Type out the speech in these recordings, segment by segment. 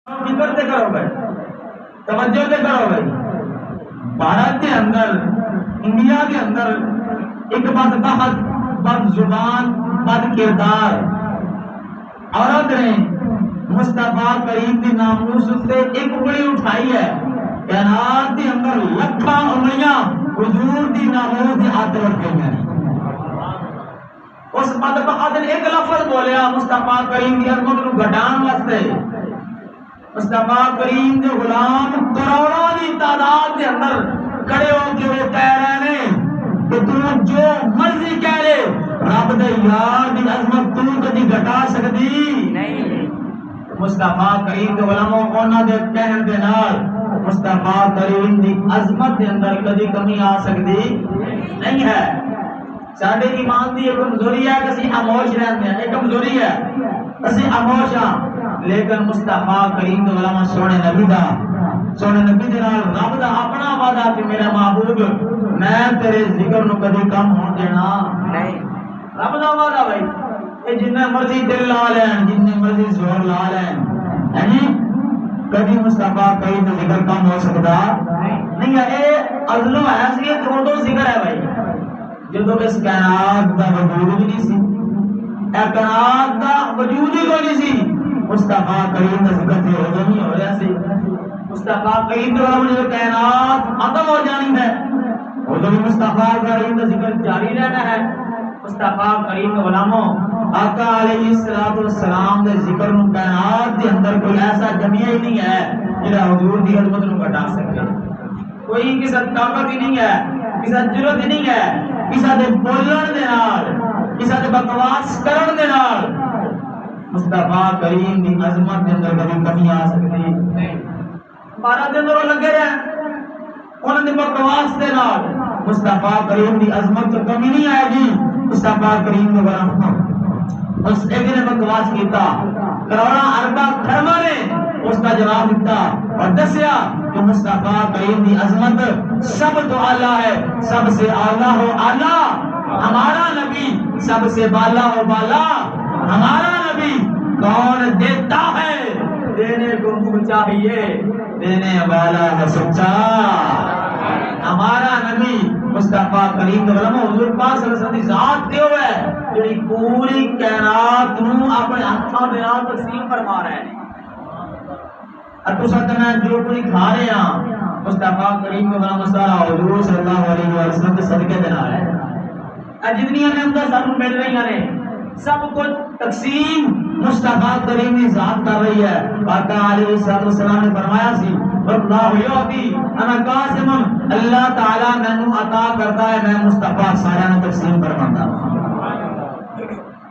فکر سے کرو بھائی، توجہ سے کرو بھائی. بھارت کے اندر، انڈیا کے اندر ایک بدبخت، بد زبان، بد کردار عورت نے مصطفیٰ کریم کی ناموس سے ایک انگلی اٹھائی ہے. کائنات کے اندر لکھاں انگلیاں حضور دی ناموس کے ہاتھ رکھ گئی ہیں. اس بدبخت نے ایک لفظ بولیا مصطفیٰ کریم کی عظمت کو گھٹان واسطے. مصطفیٰ کریم کے غلام کروڑوں کی تعداد کے اندر کھڑے ہو کے وہ کہہ رہے ہیں کہ تو جو مرضی کہہ لے، رب دے یار دی عظمت تو کدی گھٹا سکتی نہیں. مصطفیٰ کریم کے غلاموں انہاں دے کہن دے نال مصطفیٰ کریم دی عظمت دے اندر کدی کمی آ سکتی نہیں ہے. ساڈے ایمان دی ایک کمزوری ہے کہ اسی خاموش رہتے ہیں، ایک کمزوری ہے اسی خاموش ہاں. لیکن مصطفیٰ کریم کے غلام سونے نبی دا، سونے نبی دے نال رب دا اپنا وعدہ کہ میرا محبوب میں تیرے ذکر نو کدی کم ہون دینا نہیں. رب دا وعدہ بھائی، اے جننے مرضی دل لا لین، جننے مرضی زور لا لین، یعنی کبھی مصطفیٰ کریم کا ذکر کم ہو سکتا نہیں ہے. اے ازلو حیثیت تو ذکر ہے بھائی. جدو اس کائنات دا وجود بھی نہیں سی، اے کائنات دا وجود ہی کوئی نہیں سی، مصطفیٰ کریم کا ذکر تے ہو نہیں ہو رہا سی. مصطفیٰ کریم کے غلام جو کائنات ختم ہو جانی ہے، وہ جو مصطفیٰ کریم کا ذکر جاری رہنا ہے. مصطفیٰ کریم کے غلاموں آقا علیہ السلام کے ذکر نو کائنات کے اندر کوئی ایسا جمعیہ ہی نہیں ہے جڑا حضور دی عظمت نو گھٹا سکے. کوئی کسی طاقت ہی نہیں ہے، کسی ضرورت ہی نہیں ہے، کسی دے بولن دے نال، کسی دے بکواس کرن دے نال مصطفیٰ کریم دی عظمت کے اندر کبھی کمی آ سکتی نہیں. بارہ دن وہ لگے رہے انہوں نے بکواس دے نال مصطفیٰ کریم دی عظمت تو کمی نہیں آئے گی. مصطفیٰ کریم کے غلام اس ایک نے بکواس کیتا، کروڑا اربا خرما نے اس کا جواب دیتا اور دسیا کہ مصطفیٰ کریم دی عظمت سب تو اعلیٰ ہے، سب سے اعلیٰ ہو اعلیٰ ہمارا نبی، سب سے بالا ہو بالا ہمارا نبی. کون دیتا ہے دینے کو چاہیے، دینے والا ہے سچا ہمارا نبی. مصطفیٰ کریم کے علماء حضور پاک صلی اللہ علیہ وسلم کی ذات تے ہوئے جڑی پوری کائنات نو اپنے ہاتھوں دے نال تقسیم فرما رہے ہیں. اتو میں جو کوئی کھا رہے ہیں مصطفیٰ کریم کے علماء سارا حضور صلی اللہ علیہ وسلم کے صدقے دے نال ہے. جتنی نعمتیں سانو مل رہی ہیں سب کچھ تقسیم مصطفیٰ کریم کی ذات کر رہی ہے. آقا علیہ السلام نے فرمایا سی اللہ یعطی انا قاسم، اللہ تعالیٰ مینوں عطا کرتا ہے، میں مصطفیٰ سارا نے تقسیم فرماتا ہوں.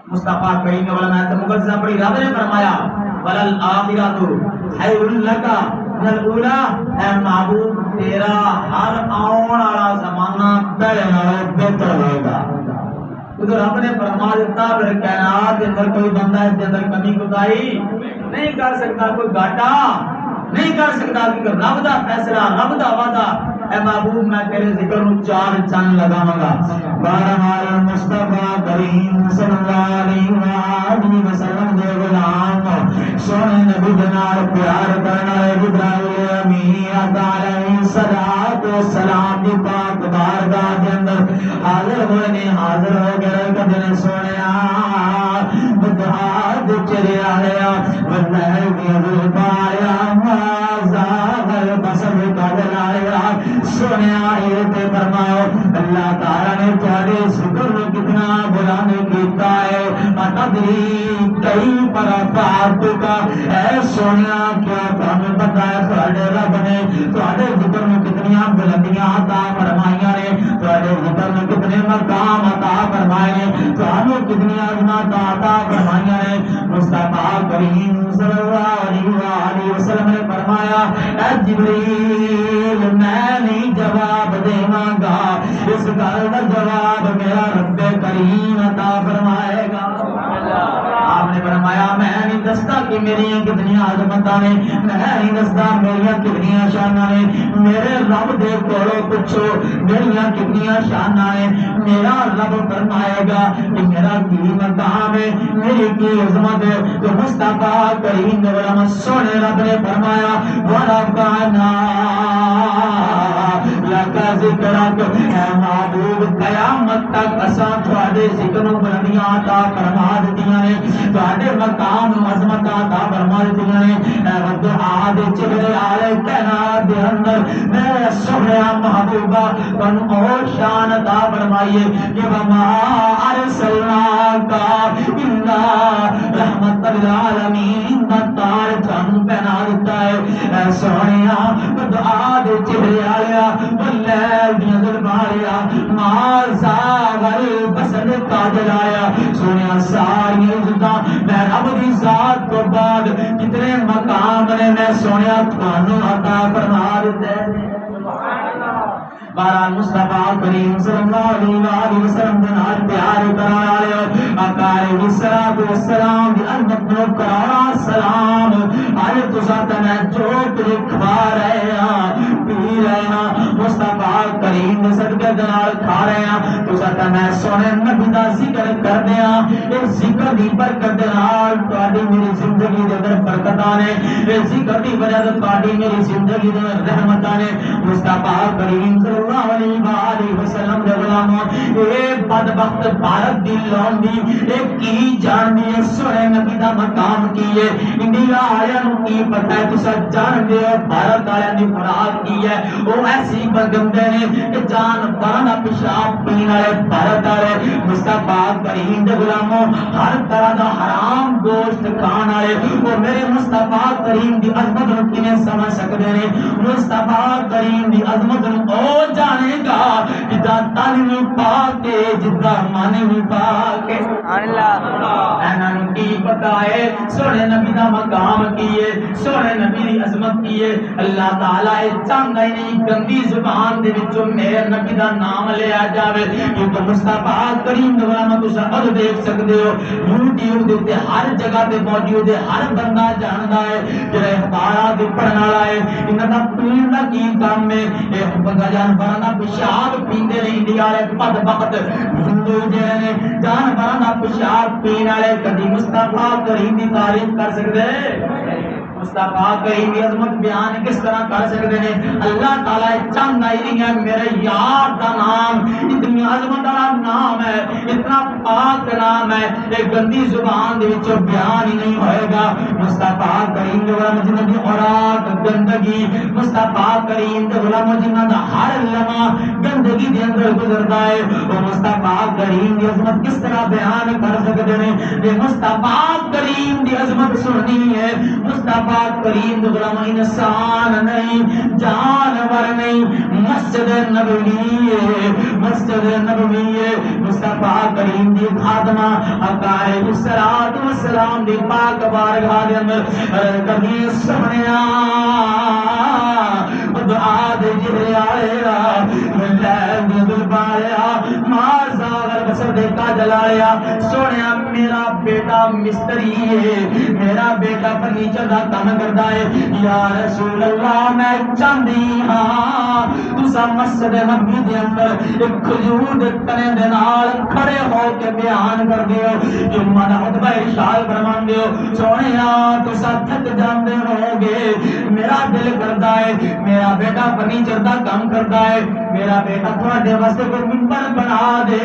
مصطفیٰ کریم کے علماء نے مقدسہ پڑھی، رب نے فرمایا وللآخرۃ خیر لک من الاولی، اے محبوب تیرا ہر آن والا زمانہ پہلے نالوں بہتر ہوگا. تو رب نے فرما دیتا پھر کائنات کے اندر کوئی بندہ اس کے اندر کمی کوتاہی نہیں کر سکتا، کوئی گھاٹا نہیں کر سکتا، کیونکہ رب دا فیصلہ، رب دا وعدہ. اے محبوب میں تیرے ذکر نو چار چند لگاواں گا. بارہمال مصطفیٰ کریم صلی اللہ علیہ وسلم دے غلام سونے نبی دے نال پیار کرن والے جبرائیل امین علیہ الصلوۃ والسلام دی پاک بارگاہ دے اندر حاضر ہوئے نے، حاضر ہو گئے. کدے سونیا بدھا دے چلے آیا واللہ بھی پایا مازاغ بصر قدر آیا. سونیا تے فرماؤ اللہ تعالیٰ نے تیرے ذکر کو کتنا بلند کیتا ہے. تدری کئی پر پاتو کا اے سونیا کیا تمہیں پتا ہے تھوڑے رب نے تھوڑے ذکر میں کتنی بلندیاں عطا فرمائیاں نے، تھوڑے ذکر میں کتنے مقام عطا فرمائے نے، تھوڑے کتنی عظمت عطا فرمائیاں نے. مصطفیٰ کریم صلی اللہ علیہ وسلم نے فرمایا اے جبریل میں نہیں جواب دیواں گا، اس گل کا جواب میرا رب کریم عطا فرمائے گا. آپ نے فرمایا میں نہیں دستا کہ میری کتنی عظمت نے میں نہیں دستا میری کتنی شاناں نے میرے رب دے کولوں پوچھو میری کتنی شاناں نے میرا رب فرمائے گا کہ میرا کی مقام ہے میری کی عظمت ہے تو مصطفیٰ کریم نے سونے رب نے فرمایا وَرَفَعْنَا لَكَ ذِكْرَكَ اے محبوب قیامت تک اساں تھوڑے ذکر و بلندیاں عطا فرما دتیاں نے تھوڑے مقام عظمت عطا فرما دتیاں نے اے رب آد جبریل کائنات دے اندر میرے سونے محبوبہ بن اور شان عطا فرمائیے کہ وما ارسلناک الا رحمت للعالمین تار جان پہنا دیتا ہے اے سونیا دعا دے جبریل واللیل نظر ماریا مازا غل بسن تاجل آیا سونیا ساری عزتاں میں رب دی ذات کو بعد کتنے مقام نے میں سونیا تھانوں عطا فرما دیتے ہیں بارہ مصطفیٰ کریم صلی اللہ علیہ وسلم دنال پیار کرانا لے اکارے السلام والسلام دی عظمت نو کرانا سلام آئے تو ساتھ میں جو تیرے کھا رہے ہیں پی رہے ہیں مصطفیٰ کریم نے صدقہ دنال کھا رہے ہیں تو ساتھ میں سونے نبی دا ذکر کر دیا ایک ذکر دی برکت دنال تواڈی میری زندگی دے اندر برکت آنے ایک ذکر دی وجہ سے تواڈی میری زندگی دے اندر رحمت آنے مصطفیٰ کریم صلی اللہ علیہ وسلم دے غلاموں اے بدبخت بھارت دی لونڈی اے کی جان دی سونے نبی دا مقام کی ہے انڈیا آیا نو کی پتہ ہے تسا جان دے بھارت آیا دی خوراک کی ہے وہ ایسی بندے نے کہ جان برانا پیشاب پینے والے بھارت والے مصطفیٰ کریم دے غلاموں ہر طرح دا حرام گوشت کھان والے وہ میرے مصطفیٰ کریم دی عظمت نو کیویں سمجھ سکدے نے مصطفیٰ کریم دی عظمت نو او جانے گا جدا تن میں پا کے جدا من میں پا کے اللہ انہاں نوں کی پتہ ہے سونے نبی دا مقام کیے سونے نبی دی عظمت کیے اللہ تعالی چاہندا ہی نہیں گندی زبان دے وچوں میرے نبی دا نام لیا جاوے کیونکہ مصطفیٰ کریم دے نام تساں اد دیکھ سکدے ہو یوٹیوب دے تے ہر جگہ تے موجود ہے ہر بندہ جاندا ہے جڑا اخباراں دے پڑھن والا ہے انہاں دا پین دا کی کام ہے اے بندہ جانوراں دا پیشاب پیندے نے انڈیا والے بدبخت ہندو جڑے نے جانوراں دا پیشاب پین والے کدی مصطفیٰ کریم دی تعریف کر سکدے مصطفیٰ کریم کی عظمت بیان کس طرح کر سکتے ہیں اللہ تعالیٰ چاہتا ہی نہیں ہے میرے یار کا نام اتنی عظمت والا نام ہے اتنا پاک نام ہے ایک گندی زبان دے وچوں بیان ہی نہیں ہوئے گا مصطفیٰ کریم دے غلام جنہاں دی خوراک گندگی مصطفیٰ کریم دے غلام جنہاں دا ہر لمحہ گندگی دے اندر گزردا ہے وہ مصطفیٰ کریم دی عظمت کس طرح بیان کر سکتے ہیں کہ مصطفیٰ کریم دی عظمت سننی ہے مصطفیٰ کریم دے غلام انسان نہیں جانور نہیں مسجد نبوی ہے مصطفیٰ کریم دی خادمہ علیہ الصلوۃ والسلام دی پاک بارگاہ دے اندر کبھی سنیا دعا دے جبریل اللہ دل پایا مازا بسر دے کا جلایا سونیا میرا بیٹا مستری ہے میرا بیٹا فرنیچر دا کام کردا ہے یا رسول اللہ میں چاندی ہاں تسا مسجد نبی دے اندر ایک کھجور دے تنے دے نال کھڑے ہو کے بیان کر دیو جو من خطبہ ارشاد فرمان دیو سونیا تسا تھک جاندے ہوگے میرا دل کردا ہے میرا بیٹا فرنیچر دا کام کردا ہے میرا بیٹا تھوڑے واسطے کوئی منبر بنا دے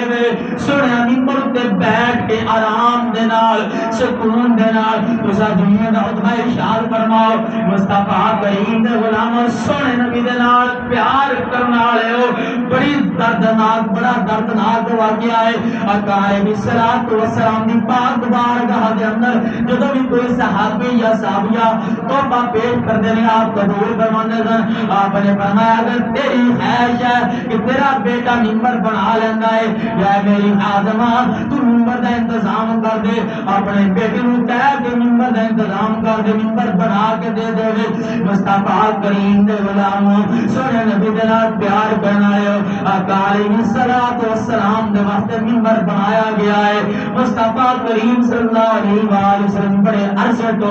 سونیا منبر تے بیٹھ کے آرام دے نال سکون دے نال تسا دنیا دا خطبہ ارشاد فرماؤ مصطفیٰ کریم دے غلام سونے نبی دے نال پیار کرنے والے ہو بڑی دردناک بڑا دردناک واقعہ ہے آقا علیہ الصلوۃ والسلام دی پاک بارگاہ دے اندر جدوں بھی کوئی صحابی یا صحابیہ توبہ پیش کردے نے آپ قبول فرماندے سن آپ نے فرمایا اگر تیری خواہش ہے کہ تیرا بیٹا منبر بنا لیندا ہے یا میری خادمہ تو منبر دا انتظام کر دے اپنے بیٹے نو کہہ کے منبر دا انتظام کر دے منبر بنا کے دے دے مصطفیٰ کریم دے غلام سونے نبی دے نال پیار کرنا ہے آقا علیہ الصلوۃ والسلام دے واسطے منبر بنایا گیا ہے مصطفیٰ کریم صلی اللہ علیہ وآلہ وسلم بڑے عرصے تو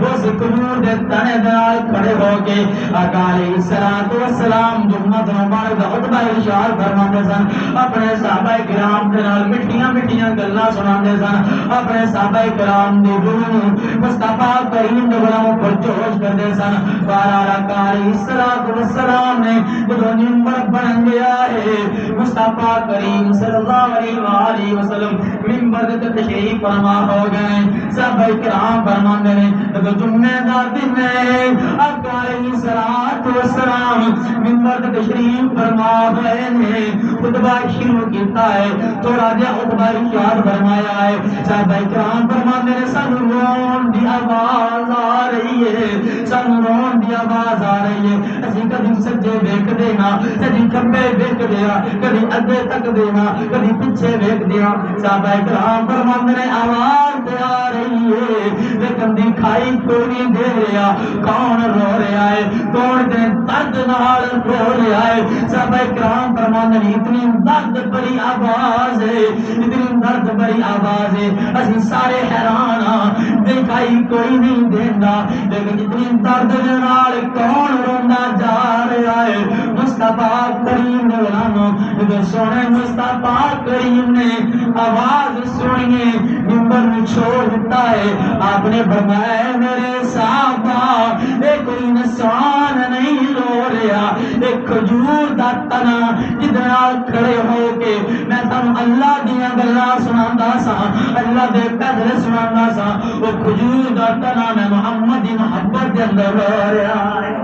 اس کھجور دے تنے دے نال کھڑے ہو کے آقا علیہ الصلوۃ والسلام جو امت مبارک دا خطبہ ارشاد فرماندے سن اپنے صحابہ کرام دے نال مٹھیاں مٹھیاں گلاں سناندے سن اپنے صحابہ کرام دی روح مصطفیٰ کریم دے غلاموں پر جوش کردے سن بارہ آقا علیہ الصلوۃ والسلام نے جب منبر بن گیا ہے مصطفیٰ کریم صلی اللہ علیہ وآلہ وسلم منبر تے تشریف فرما ہو گئے صحابہ کرام فرماندے نے تو جمعہ دا دن ہے آقا علیہ الصلوۃ والسلام منبر تے تشریف فرما گئے نے خطبہ شروع کیتا ہے تھوڑا جہا خطبہ ارشاد فرمایا ہے صحابہ کرام فرماندے نے سانو رون دی آواز آ رہی ہے سانو رون دی آواز آ رہی ہے اسی کبھی سجے ویکھ دینا کبھی کھبے ویکھ دیا کبھی ادھے تک دینا کبھی پیچھے ویکھ دیا صحابہ کرام فرماندے نے آواز تے آ رہی ہے لیکن دکھائی کوئی نہیں دے رہا کون رو رہا ہے کون دے درد نال رو رہا ہے صحابہ کرام فرماندے نے اتنی درد بھری آواز ہے اتنی درد بھری آواز ہے اسی سارے حیران ہاں دکھائی کوئی نہیں دیندا لیکن اتنی درد نال کون روندا جا رہا ہے مصطفیٰ کریم نے غلاموں جو سونے مصطفیٰ کریم نے آواز سنیے منبر میں چھوڑ دیتا ہے آپ نے فرمایا میرے صحابہ ایک کوئی انسان نہیں رو رہا ایک کھجور دا تنا جدنا کھڑے ہو کے میں تم اللہ دیا گلاں سناندا سا اللہ دے پیغام سناندا سا وہ کھجور دا تنا میں محمد دی محبت دے اندر رو رہا ہے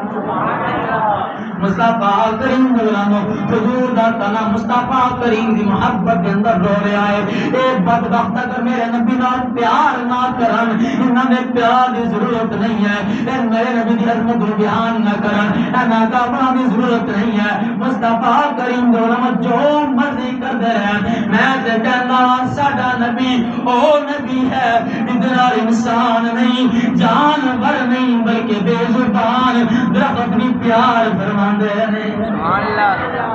مصطفیٰ کریم غلاموں حضور دا تنا مصطفیٰ کریم دی محبت دے اندر رو رہا ہے ایک بدبخت اگر میرے نبی نال پیار نہ کرن انہاں دے پیار دی ضرورت نہیں ہے اے میرے نبی دی عظمت کو بیان نہ کرن انہاں کا بڑا دی ضرورت نہیں ہے مصطفیٰ کریم غلاموں جو مرضی کر دے رہے میں تے کہنا ساڈا نبی او نبی ہے ادنا انسان نہیں جانور نہیں بلکہ بے زبان درخت بھی پیار فرما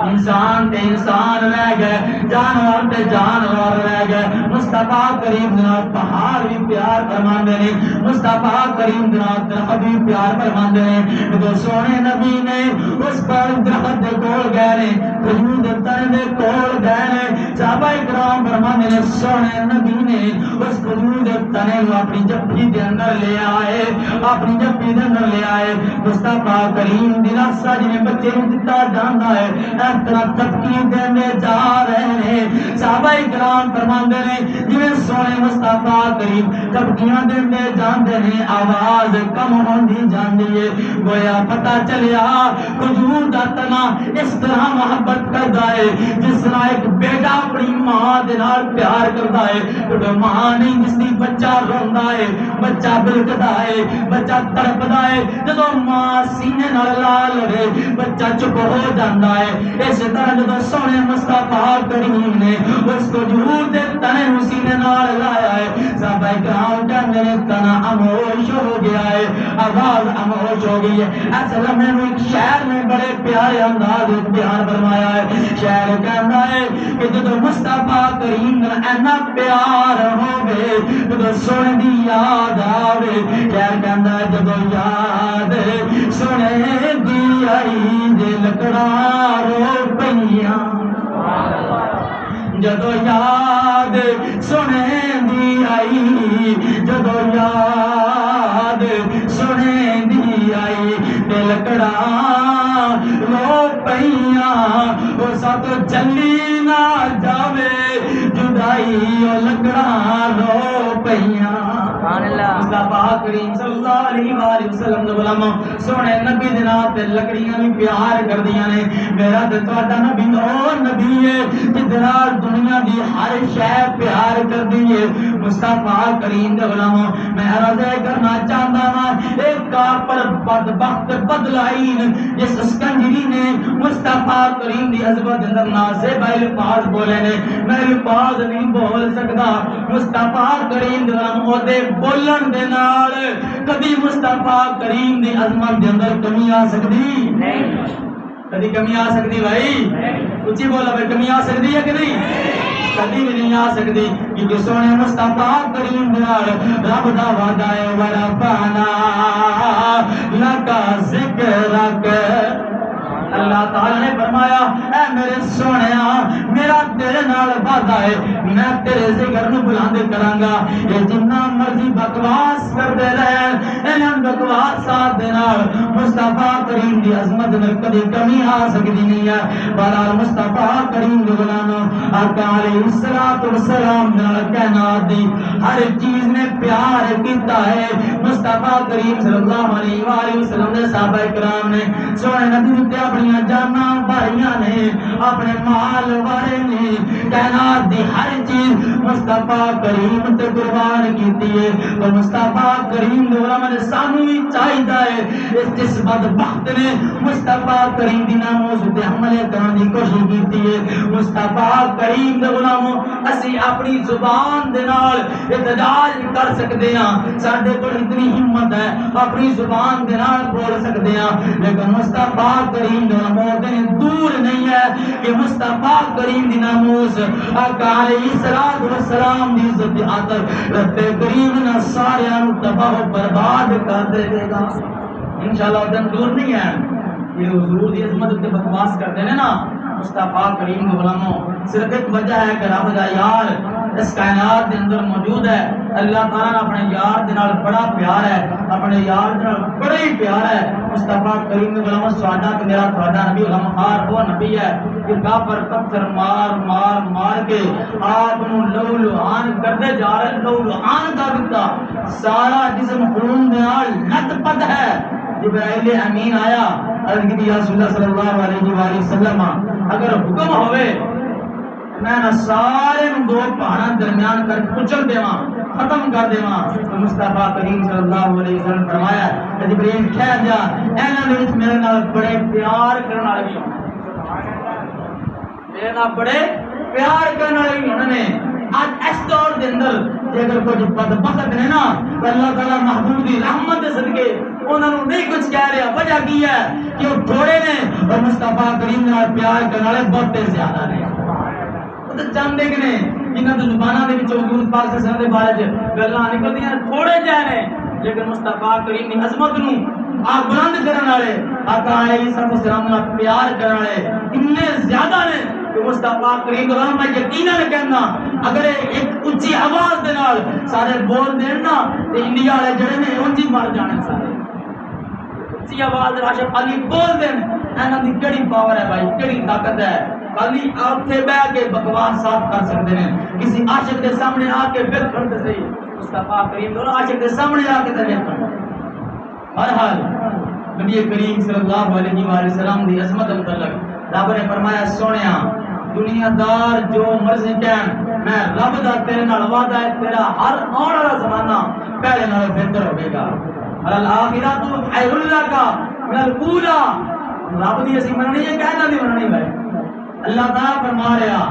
انسان تے انسان رہ گئے جانور تے جانور رہ گئے مصطفیٰ کریم جناب پہاڑ بھی پیار فرماندے نے مصطفیٰ کریم جناب درخت بھی پیار فرماندے نے جو سونے نبی نے اس پر درخت دے کول گئے نے کھجور دے تنے دے کول گئے نے صحابہ کرام فرماندے نے سونے نبی نے اس کھجور دے تنے کو اپنی جبھی دے اندر لے آئے اپنی جبھی دے اندر لے آئے مصطفیٰ کریم دی نفسہ جنہیں بچے دتا جانا ہے اس طرح تبکیر دینے جا رہے ہیں صحابہ کرام فرماندے نے جویں سونے مصطفیٰ کریم تبکیاں دینے جاندے ہیں آواز کم ہوندی جاندی ہے گویا پتہ چلیا حضور دا تنا اس طرح محبت کردا ہے جس طرح ایک بیٹا اپنی ماں دے نال پیار کردا ہے تو ماں نہیں جس دی بچہ روندا ہے بچہ بلکدا ہے بچہ تڑپدا ہے جدوں ماں سینے نال لا لے بچہ چپ ہو جاتا ہے اس طرح جب سونے مصطفیٰ کریم نے اس کو جھوٹ دے تنے سینے نال لایا ہے صحابہ کرام کہندے نے تنا خاموش ہو گیا ہے آواز خاموش ہو گئی ہے اصل میں ایک شعر میں بڑے پیارے انداز میں بیان فرمایا ہے شعر کہندا ہے کہ جب مصطفیٰ کریم نال اینا پیار ہوے جب سونے دی یاد آوے شعر کہندا ہے جب یاد سونے دی آئی دے لکڑا رو پئیاں جدو یاد سنے دی آئی جدو یاد سنے دی آئی دے لکڑا رو پئیاں وہ سب چلی نہ جاوے جدائی وہ لکڑا رو پئیاں مصطفیٰ کریم صلی اللہ علیہ وآلہ وسلم دے غلام سونے نبی دے نال تے لکڑیاں بھی پیار کردیاں نے میرا تے تہاڈا نبی او نبی ہے جس نال دنیا دی ہر شے پیار کردی ہے مصطفیٰ کریم دے غلام میں عرض کرنا چاہتا ہوں ایک کافر بدبخت بدلائین جس اسکنجری نے مصطفیٰ کریم دی عظمت اندر نازب الفاظ بولے نے میں الفاظ نہیں بول سکتا مصطفیٰ کریم دے غلام او دے بولن دے نال کبھی مصطفیٰ کریم دی عظمت دے اندر کمی آ سکتی نہیں کبھی کمی آ سکتی بھائی اچھی بولا بھائی کمی آ سکتی ہے کہ نہیں کبھی بھی نہیں آ سکتی کیونکہ سونے مصطفیٰ کریم دے نال رب دا وعدہ ہے ورفعنا لک ذکرک اللہ تعالی نے فرمایا اے میرے سونیا میرا تیرے نال وعدہ ہے میں تیرے ذکر نو بلند کراں گا یہ جنہ مرضی بکواس کردے رہن انہاں بکواسات دے نال مصطفیٰ کریم دی عظمت میں کبھی کمی آ سکتی نہیں ہے بہرحال مصطفیٰ کریم دے غلام آقا علیہ الصلوۃ والسلام نال کائنات دی ہر چیز نے پیار کیتا ہے مصطفیٰ کریم صلی اللہ علیہ وآلہ وسلم دے صحابہ کرام نے سونے نبی تے اپنی جانا باریاں نے اپنے مال وارے نے کائنات دی ہر چیز مصطفیٰ کریم تے قربان کیتی ہے تو مصطفیٰ کریم دے علماء نے سانو بھی چاہیدا ہے اس جس بدبخت نے مصطفیٰ کریم دی ناموز تے حملے کرن دی کوشش کیتی ہے مصطفیٰ کریم دے علماء اسی اپنی زبان دے نال احتجاج کر سکدے ہاں ساڈے کول اتنی ہمت ہے اپنی زبان دے نال بول سکدے ہاں لیکن مصطفیٰ کریم دے ناموز دور نہیں ہے کہ مصطفیٰ کریم دی ناموز آقا علیہ الصلوۃ والسلام دی عزت دی خاطر رب کریم نے سارے تباہ و برباد کر دے گا انشاءاللہ دن دور نہیں ہے یہ حضور دی عظمت تے بکواس کرتے ہیں نا مصطفیٰ کریم کے غلاموں صرف ایک وجہ ہے کہ رب دا یار اس کائنات کے اندر موجود ہے اللہ تعالیٰ نے اپنے یار دے نال بڑا پیار ہے اپنے یار دے نال بڑا ہی پیار ہے مصطفیٰ کریم کے غلاموں سواڈا کہ میرا تہاڈا نبی غمخوار وہ نبی ہے کہ کافر پتھر مار مار مار کے آپ نو لو لہان کرتے جا رہے لو لہان کا دتا سارا جسم خون دے نال لت پت ہے جبرائیل امین آیا عرض کی یا رسول اللہ صلی اللہ علیہ وآلہ وسلم اگر حکم ہوئے میں نہ سارے دو پہاڑاں درمیان کر کچل دیواں ختم کر دیواں تو مصطفیٰ کریم صلی اللہ علیہ وسلم فرمایا کہ جبرائیل کہہ جا انہاں دے وچ میرے نال بڑے پیار کرن والے بھی میرے نال بڑے پیار کرن والے بھی انہوں نے آج اس دور دے اندر جے اگر کچھ بدبخت نے نا اللہ تعالیٰ محبوب دی رحمت دے صدقے انہوں نے نہیں کچھ کہہ رہا وجہ کی ہے کہ وہ تھوڑے نے اور مصطفیٰ کریم نال پیار کرنے والے بہت زیادہ نے وہ تو چاہتے کہ نے جنہاں تو زباناں دے وچ حضور پاک صلی اللہ علیہ وسلم دے بارے وچ گلاں نکلدیاں تھوڑے جہ نے لیکن مصطفیٰ کریم دی عظمت نو آپ بلند کرنے والے آقا علیہ السلام نال پیار کرنے والے اتنے زیادہ نے کہ مصطفیٰ کریم کا میں یقیناً کہنا اگر ایک اونچی آواز دے نال سارے بول دین نا تے انڈیا والے جڑے نے اونچی مر جانے سارے اونچی آواز راشد علی بول دین انہاں دی کیڑی پاور ہے بھائی کیڑی طاقت ہے خالی اوتھے بیٹھ کے بکواس صاف کر سکتے ہیں کسی عاشق دے سامنے آ کے بت کرتے صحیح مصطفیٰ کریم دونوں عاشق دے سامنے آ کے تے بہرحال نبی کریم صلی اللہ علیہ وآلہ وسلم دی عظمت متعلق رب نے فرمایا سونیا دنیا دار جو مرضی کہن میں رب دا تیرے نال وعدہ ہے تیرا ہر آنے والا زمانہ پہلے نال بہتر ہوے گا الآخرۃ خیر لک من الاولی رب دی اسی مننی ہے کہنا دی مننی بھائی اللہ تعالیٰ فرما رہا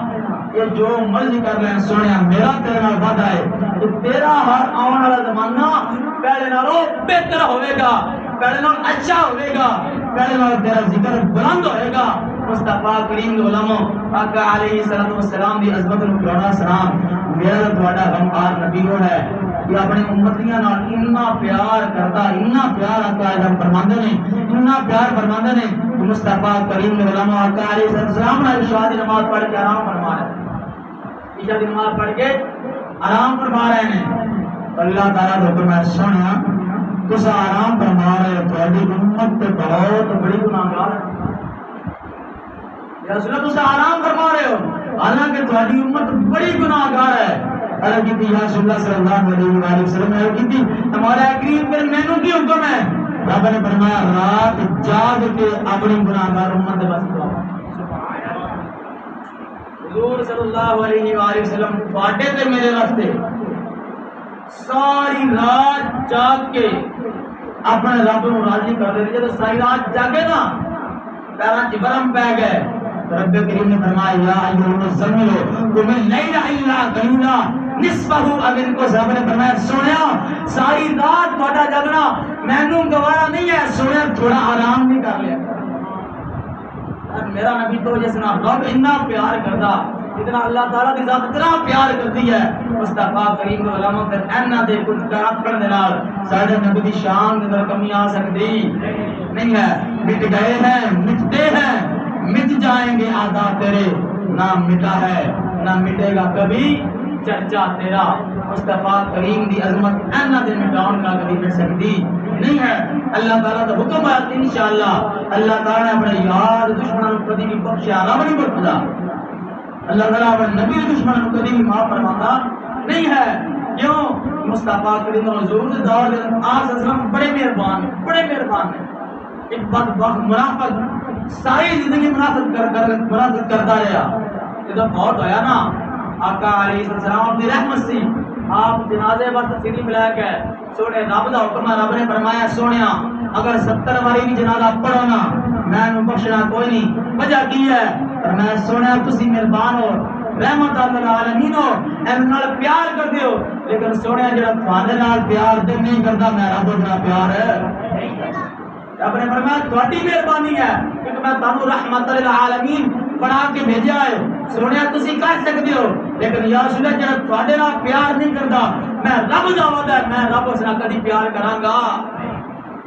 یہ جو مرضی کر لیں سونیا میرا تیرے نال وعدہ ہے کہ تیرا ہر آنے والا زمانہ پہلے نالوں بہتر ہوے گا پہلے نال اچھا ہوے گا پہلے نال تیرا ذکر بلند ہوے گا مصطفیٰ کریم کے علماء آقا علیہ السلام دی عظمت نو کروڑا سلام میرا تہاڈا غمخوار نبی ہے یہ اپنی امتیاں نال اتنا پیار کرتا اتنا پیار آقا جب فرماندے نے اتنا پیار فرماندے نے کہ مصطفیٰ کریم کے علماء آقا علیہ السلام نے عشاء دی نماز پڑھ کے آرام فرما رہے ہیں عشاء دی نماز پڑھ کے آرام فرما رہے ہیں اللہ تعالیٰ نے فرمایا سونا تس آرام فرما رہے ہو تہاڈی امت تے بہت بڑی گناہگار ہے رسول اللہ تس آرام فرما رہے ہو حالانکہ تہاڈی امت بڑی گناہگار ہے عرض کی یا رسول اللہ صلی اللہ علیہ وسلم نے عرض کی ہمارا کریم پر مینوں کی حکم ہے؟ رب نے فرمایا رات جاگ کے اپنی گناہگار امت بس کرو. حضور صلی اللہ علیہ وآلہ وسلم فاٹے تے میرے راستے ساری رات جاگ کے اپنے رب نو راضی کر دے. جب ساری رات جاگے نا پیراں چ برم پی گئے رب کریم نے فرمایا یا ایھا المزمل قم اللیل الا قلیلا نصفہ او انقص. رب نے فرمایا سنیا ساری رات تہاڈا جاگنا مینوں گوارا نہیں ہے, سنیا تھوڑا آرام بھی کر لیا. میرا نبی تو جس نال رب اتنا پیار کردا اتنا اللہ تعالیٰ کی ذات اتنا پیار کرتی ہے مصطفیٰ کریم کے علامہ تے اینا دے کچھ کرپڑ دے نال ساڈے نبی دی شان دے اندر کمی آ سکتی نہیں ہے. مٹ گئے ہیں مٹتے ہیں مٹ جائیں گے آدھا تیرے, نہ مٹا ہے نہ مٹے گا کبھی چرچا تیرا. مصطفیٰ کریم دی عظمت اینا دے مٹاؤن کا کبھی مٹ سکتی نہیں ہے. اللہ تعالیٰ کا حکم ہے انشاءاللہ اللہ تعالیٰ نے اپنے یار دشمنوں کو کبھی بھی بخشیا رب نہیں بخشدا. اللہ تعالیٰ اپنے نبی دشمنوں کو کبھی بھی معاف فرماتا نہیں ہے. کیوں؟ مصطفیٰ کریم حضور کے دور میں آپ صلی اللہ علیہ وسلم بڑے مہربان ہیں, بڑے مہربان ہیں. ایک بدبخت منافق ساری زندگی منافقت کرتا رہا. جب موت ہویا نا آقا علیہ السلام کی رحمت سی آپ جنازے پر تشریف لے کے سونے رب دا حکم ہے. رب نے فرمایا سونیا اگر 70 باری بھی جنازہ پڑھو نا میں بخشنا کوئی نہیں. وجہ کی ہے؟ فرمایا سونیا تسی مہربان ہو رحمت للعالمین ہو ایم نال پیار کردے ہو, لیکن سونیا جڑا تھوڑے نال پیار تے نہیں کردا میں رب دا پیار ہے. رب نے فرمایا تہاڈی مہربانی ہے کیونکہ میں تانوں رحمت للعالمین بنا کے بھیجا ہے. سونیا تسی کر سکدے ہو لیکن یا رسول اللہ جڑا تہاڈے نال پیار نہیں کردا میں رب دا وعدہ ہے میں رب اس نال کدی پیار کراں گا.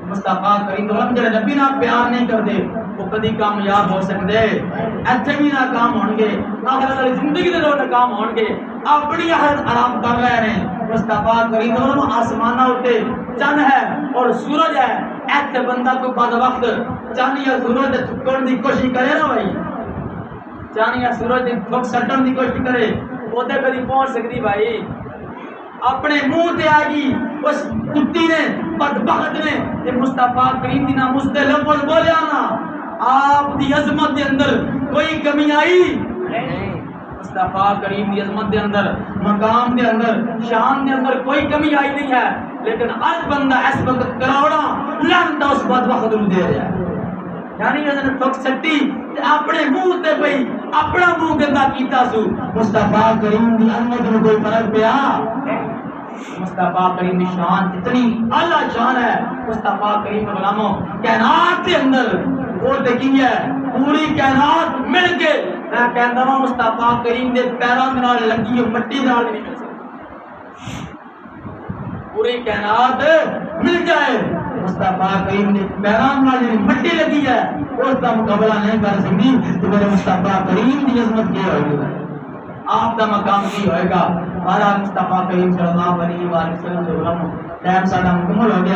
مصطفیٰ کریم ہم جڑے نبی نال پیار نہیں کردے وہ کدی کامیاب ہو سکدے ایتھے بھی ناکام ہون گے, آخرت والی زندگی دے ناکام ہون گے. اپنی آخرت آرام کر رہے ہیں. مصطفیٰ کریم آسماناں اُتے چند ہے اور سورج ہے, ایتھے بندہ کوئی بعد وقت چاند یا سورج دے تھکن دی کوشش کرے نا بھائی, چاند یا سورج دے تھک سٹن دی کوشش کرے اوتے کدی پہنچ سکدی بھائی. اپنے منہ تے آ گئی اس کتی نے بدبخت نے تے مصطفیٰ کریم دی ناموس تے لفظ بولیا نا آپ دی عظمت دے اندر کوئی کمی آئی نہیں. مصطفیٰ کریم دی عظمت دے اندر مقام دے اندر شان دے اندر کوئی کمی آئی نہیں ہے, لیکن آج بندہ اس وقت کروڑا لعنت اس بدبخت نوں دے رہا ہے. یعنی اس نے ٹھک سٹی تے اپنے منہ تے پئی اپنا منہ گندا کیتا سو. مصطفیٰ کریم دی عظمت نوں کوئی فرق پیا؟ مصطفیٰ کریم کی شان اتنی اعلیٰ شان ہے. مصطفیٰ کریم کے غلاموں کائنات کے اندر وہ دیکھی ہے پوری کائنات مل کے میں کہتا ہوں مصطفیٰ کریم دے پیراں دے نال لگی ہوئی مٹی نال نہیں مل سکتی. پوری کائنات مل جائے مصطفیٰ کریم دے پیراں نال مٹی لگی ہے اس کا مقابلہ نہیں کر سکتی. تو میرے مصطفیٰ کریم دی عظمت کیا ہوگی, آپ کا مقام کی ہوئے گا. ہمارا مصطفیٰ کریم صلی اللہ علیہ وسلم سے علم ٹائم ساڈا مکمل ہو گیا.